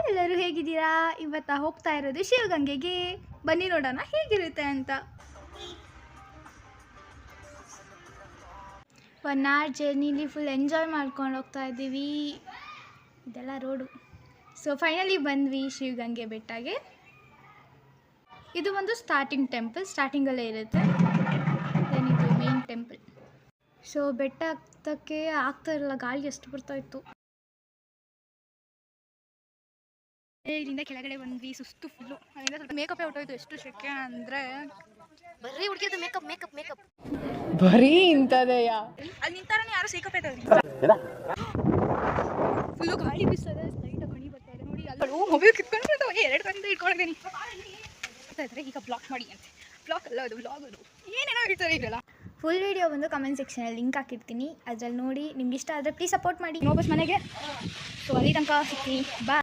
Hi ಎಲ್ಲರೂ ಹೇಗಿದ್ದೀರಾ? ಇವತ್ತು ಹೋಗ್ತಾ ಇರೋದು ಶಿವಗಂಗೆಗೆ. ಬನ್ನಿ ನೋಡೋಣ ಹೇಗಿರುತ್ತೆ ಅಂತ. 1 hour ಜರ್ನಿಲಿ ಫುಲ್ ಎಂಜಾಯ್ ಮಾಡ್ಕೊಂಡು ಹೋಗ್ತಾ ಇದ್ದೀವಿ. ಇದೆಲ್ಲ ರೋಡು. ಸೊ ಫೈನಲಿ ಬಂದ್ವಿ ಶಿವಗಂಗೆ ಬೆಟ್ಟಗೆ. ಇದು ಒಂದು ಸ್ಟಾರ್ಟಿಂಗ್ ಟೆಂಪಲ್, ಸ್ಟಾರ್ಟಿಂಗಲ್ಲೇ ಇರುತ್ತೆ. ಏನಿದು ಮೇನ್ ಟೆಂಪಲ್. ಸೊ ಬೆಟ್ಟ ಹತ್ತಕ್ಕೆ ಆಗ್ತಾ ಇರಲಿಲ್ಲ, ಗಾಳಿ ಎಷ್ಟು ಬರ್ತಾ ಇತ್ತು. ಇಲ್ಲಿಂದ ಕೆಳಗಡೆ ಬಂದ್ವಿ, ಸುಸ್ತು ಫುಲ್ಲು. ಅಲ್ಲಿಂದ ಸ್ವಲ್ಪ ಮೇಕಪ್ಪೇ ಹೊಟ್ಟೋಯ್ತು, ಎಷ್ಟು ಶೆಕೆ ಅಂದರೆ ಬರೀ ಹುಡುಗಿರದು ಮೇಕಪ್ ಮೇಕಪ್ ಮೇಕಪ್ ಬರೀ ಇಂಥದೆಯಾ. ಅಲ್ಲಿ ನಿಂತಾರನೇ ಯಾರು ಸೇಕಪ್ ಆಯ್ತದೆ, ಫುಲ್ಲು ಗಾಳಿ ಬೀಸ್ತದೆ, ಲೈಟ್ ಕಣಿ ಬರ್ತಾ ಇದೆ ನೋಡಿ. ಅಲ್ಲೂ ಮೊಬೈಲ್ ಕಿತ್ಕೊಂಡು 2 ಗಂಟೆ ಇಟ್ಕೊಂಡಿದ್ದೀನಿ. ಇದ್ರೆ ಈಗ ಬ್ಲಾಕ್ ಮಾಡಿ ಅಂತೆ. ಬ್ಲಾಕ್ ಅಲ್ಲ ಅದು, ವ್ಲಾಗ್ ಅದು. ಏನೇನೋ ಹೇಳ್ತಾರೆ ಇದೆಲ್ಲ. ಫುಲ್ ವಿಡಿಯೋ ಬಂದು ಕಮೆಂಟ್ ಸೆಕ್ಷನಲ್ಲಿ ಲಿಂಕ್ ಹಾಕಿರ್ತೀನಿ, ಅದ್ರಲ್ಲಿ ನೋಡಿ. ನಿಮ್ಗೆ ಇಷ್ಟ ಆದರೆ ಪ್ಲೀಸ್ ಸಪೋರ್ಟ್ ಮಾಡಿ. ವಾಪಸ್ ಮನೆಗೆ. ಸೊ ಅಲ್ಲಿ ತನಕ ಸಿಗ್ತೀನಿ, ಬಾಯ್.